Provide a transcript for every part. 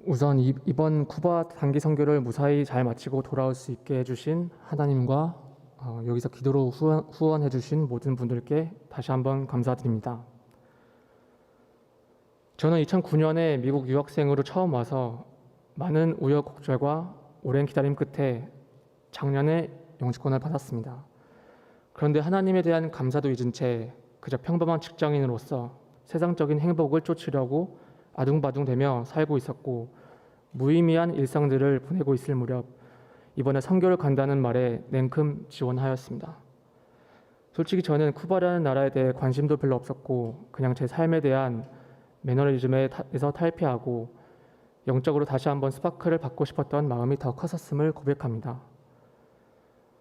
우선 이번 쿠바 단기 선교를 무사히 잘 마치고 돌아올 수 있게 해주신 하나님과 여기서 기도로 후원해주신 모든 분들께 다시 한번 감사드립니다. 저는 2009년에 미국 유학생으로 처음 와서 많은 우여곡절과 오랜 기다림 끝에 작년에 영주권을 받았습니다. 그런데 하나님에 대한 감사도 잊은 채 그저 평범한 직장인으로서 세상적인 행복을 쫓으려고 아둥바둥대며 살고 있었고 무의미한 일상들을 보내고 있을 무렵 이번에 선교를 간다는 말에 냉큼 지원하였습니다. 솔직히 저는 쿠바라는 나라에 대해 관심도 별로 없었고 그냥 제 삶에 대한 매너리즘에서 탈피하고 영적으로 다시 한번 스파크를 받고 싶었던 마음이 더 컸었음을 고백합니다.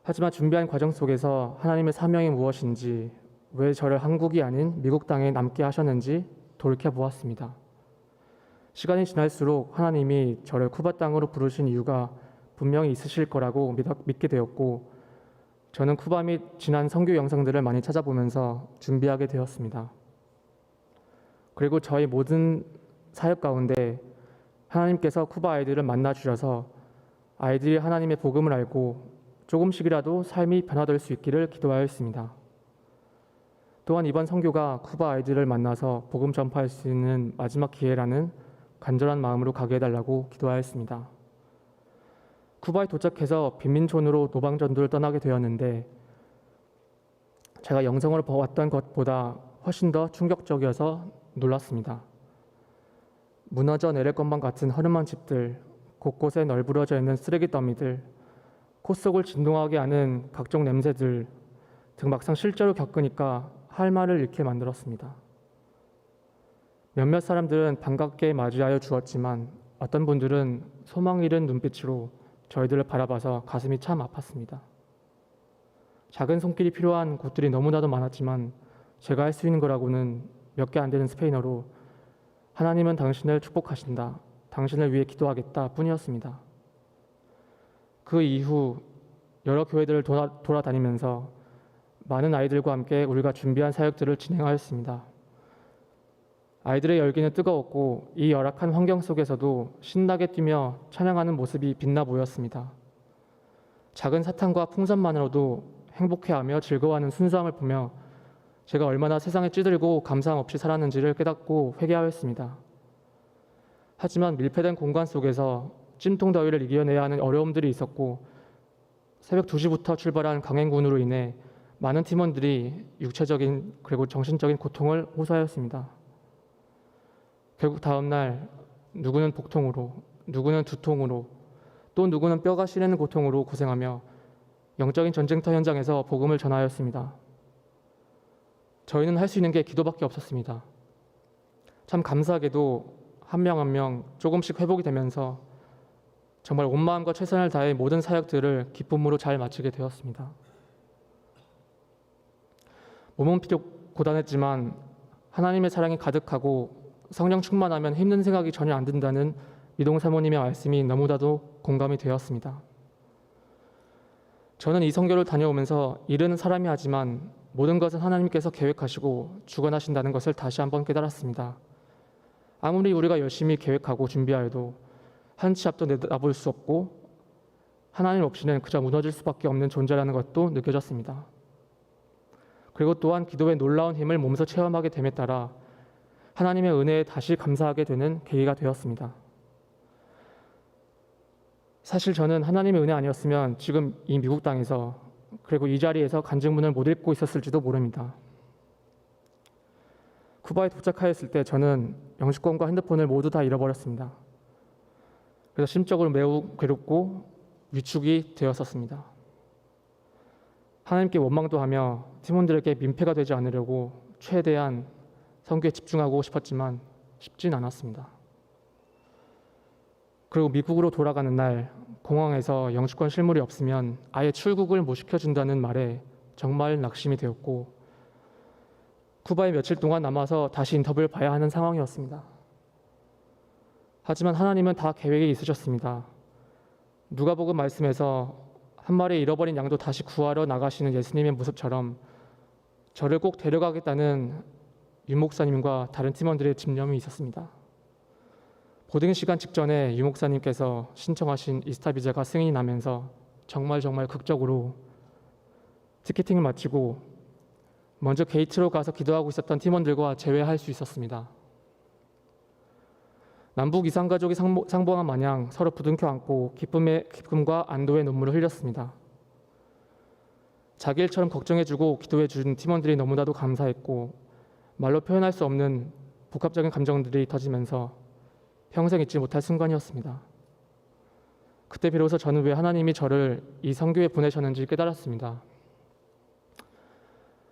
하지만 준비한 과정 속에서 하나님의 사명이 무엇인지, 왜 저를 한국이 아닌 미국 땅에 남게 하셨는지 돌이켜보았습니다. 시간이 지날수록 하나님이 저를 쿠바 땅으로 부르신 이유가 분명히 있으실 거라고 믿게 되었고, 저는 쿠바 및 지난 선교 영상들을 많이 찾아보면서 준비하게 되었습니다. 그리고 저희 모든 사역 가운데 하나님께서 쿠바 아이들을 만나 주셔서 아이들이 하나님의 복음을 알고 조금씩이라도 삶이 변화될 수 있기를 기도하였습니다. 또한 이번 선교가 쿠바 아이들을 만나서 복음 전파할 수 있는 마지막 기회라는 간절한 마음으로 가게 해달라고 기도하였습니다. 쿠바에 도착해서 빈민촌으로 노방전도를 떠나게 되었는데 제가 영상으로 보았던 것보다 훨씬 더 충격적이어서 놀랐습니다. 무너져 내릴 것만 같은 허름한 집들, 곳곳에 널브러져 있는 쓰레기 더미들, 코 속을 진동하게 하는 각종 냄새들 등 막상 실제로 겪으니까 할 말을 잃게 만들었습니다. 몇몇 사람들은 반갑게 맞이하여 주었지만 어떤 분들은 소망 잃은 눈빛으로 저희들을 바라봐서 가슴이 참 아팠습니다. 작은 손길이 필요한 곳들이 너무나도 많았지만 제가 할 수 있는 거라고는 몇 개 안 되는 스페인어로 하나님은 당신을 축복하신다, 당신을 위해 기도하겠다 뿐이었습니다. 그 이후 여러 교회들을 돌아다니면서 많은 아이들과 함께 우리가 준비한 사역들을 진행하였습니다. 아이들의 열기는 뜨거웠고 이 열악한 환경 속에서도 신나게 뛰며 찬양하는 모습이 빛나 보였습니다. 작은 사탕과 풍선만으로도 행복해하며 즐거워하는 순수함을 보며 제가 얼마나 세상에 찌들고 감상 없이 살았는지를 깨닫고 회개하였습니다. 하지만 밀폐된 공간 속에서 찜통 더위를 이겨내야 하는 어려움들이 있었고 새벽 2시부터 출발한 강행군으로 인해 많은 팀원들이 육체적인 그리고 정신적인 고통을 호소하였습니다. 결국 다음날 누구는 복통으로, 누구는 두통으로, 또 누구는 뼈가 시리는 고통으로 고생하며 영적인 전쟁터 현장에서 복음을 전하였습니다. 저희는 할 수 있는 게 기도밖에 없었습니다. 참 감사하게도 한 명 한 명 조금씩 회복이 되면서 정말 온 마음과 최선을 다해 모든 사역들을 기쁨으로 잘 마치게 되었습니다. 몸은 비록 고단했지만 하나님의 사랑이 가득하고 성령 충만하면 힘든 생각이 전혀 안 든다는 미동 사모님의 말씀이 너무나도 공감이 되었습니다. 저는 이 선교를 다녀오면서 일은 사람이 하지만 모든 것은 하나님께서 계획하시고 주관하신다는 것을 다시 한번 깨달았습니다. 아무리 우리가 열심히 계획하고 준비하여도 한 치 앞도 내다볼 수 없고 하나님 없이는 그저 무너질 수밖에 없는 존재라는 것도 느껴졌습니다. 그리고 또한 기도의 놀라운 힘을 몸소 체험하게 됨에 따라 하나님의 은혜에 다시 감사하게 되는 계기가 되었습니다. 사실 저는 하나님의 은혜 아니었으면 지금 이 미국 땅에서 그리고 이 자리에서 간증문을 못 읽고 있었을지도 모릅니다. 쿠바에 도착하였을 때 저는 영주권과 핸드폰을 모두 다 잃어버렸습니다. 그래서 심적으로 매우 괴롭고 위축이 되었었습니다. 하나님께 원망도 하며 팀원들에게 민폐가 되지 않으려고 최대한 선교에 집중하고 싶었지만 쉽진 않았습니다. 그리고 미국으로 돌아가는 날 공항에서 영주권 실물이 없으면 아예 출국을 못 시켜준다는 말에 정말 낙심이 되었고 쿠바에 며칠 동안 남아서 다시 인터뷰를 봐야 하는 상황이었습니다. 하지만 하나님은 다 계획이 있으셨습니다. 누가복음 말씀에서 한 마리 잃어버린 양도 다시 구하러 나가시는 예수님의 모습처럼 저를 꼭 데려가겠다는 윤 목사님과 다른 팀원들의 집념이 있었습니다. 보딩 시간 직전에 유 목사님께서 신청하신 이스타 비자가 승인이 나면서 정말 극적으로 티켓팅을 마치고 먼저 게이트로 가서 기도하고 있었던 팀원들과 재회할 수 있었습니다. 남북 이산가족이 상봉한 마냥 서로 부둥켜 안고 기쁨과 안도의 눈물을 흘렸습니다. 자기 일처럼 걱정해주고 기도해준 팀원들이 너무나도 감사했고 말로 표현할 수 없는 복합적인 감정들이 터지면서 평생 잊지 못할 순간이었습니다. 그때 비로소 저는 왜 하나님이 저를 이 선교에 보내셨는지 깨달았습니다.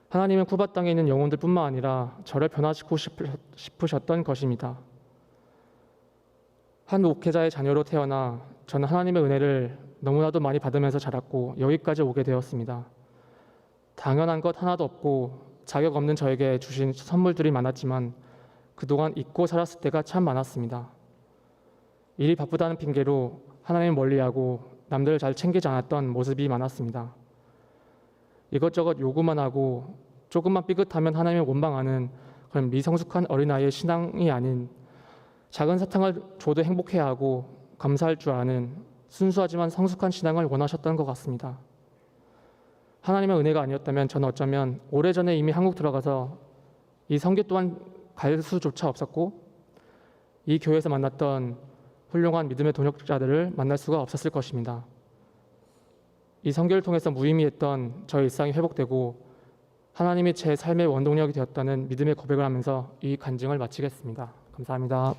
하나님은 쿠바 땅에 있는 영혼들뿐만 아니라 저를 변화시키고 싶으셨던 것입니다. 한 목회자의 자녀로 태어나 저는 하나님의 은혜를 너무나도 많이 받으면서 자랐고 여기까지 오게 되었습니다. 당연한 것 하나도 없고 자격 없는 저에게 주신 선물들이 많았지만 그동안 잊고 살았을 때가 참 많았습니다. 일이 바쁘다는 핑계로 하나님을 멀리하고 남들을 잘 챙기지 않았던 모습이 많았습니다. 이것저것 요구만 하고 조금만 삐끗하면 하나님을 원망하는 그런 미성숙한 어린아이의 신앙이 아닌 작은 사탕을 줘도 행복해하고 감사할 줄 아는 순수하지만 성숙한 신앙을 원하셨던 것 같습니다. 하나님의 은혜가 아니었다면 저는 어쩌면 오래전에 이미 한국 들어가서 이 선교 또한 갈 수조차 없었고 이 교회에서 만났던 훌륭한 믿음의 동역자들을 만날 수가 없었을 것입니다. 이 선교를 통해서 무의미했던 저의 일상이 회복되고 하나님이 제 삶의 원동력이 되었다는 믿음의 고백을 하면서 이 간증을 마치겠습니다. 감사합니다.